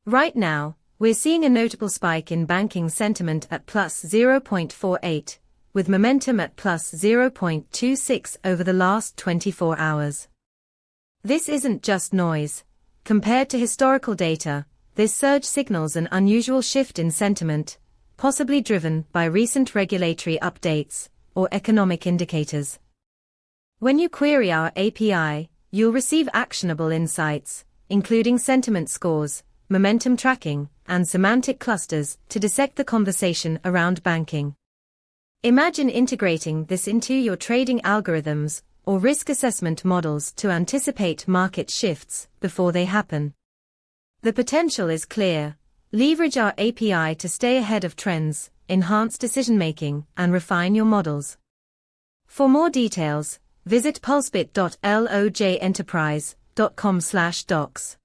Right now, we're seeing a notable spike in banking sentiment at plus 0.48, with momentum at plus 0.26 over the last 24 hours. This isn't just noise. Compared to historical data, this surge signals an unusual shift in sentiment, possibly driven by recent regulatory updates or economic indicators. When you query our API, you'll receive actionable insights, including sentiment scores, momentum tracking, and semantic clusters to dissect the conversation around banking. Imagine integrating this into your trading algorithms or risk assessment models to anticipate market shifts before they happen. The potential is clear. Leverage our API to stay ahead of trends, enhance decision-making, and refine your models. For more details, visit pulsebit.lojenterprise.com/docs.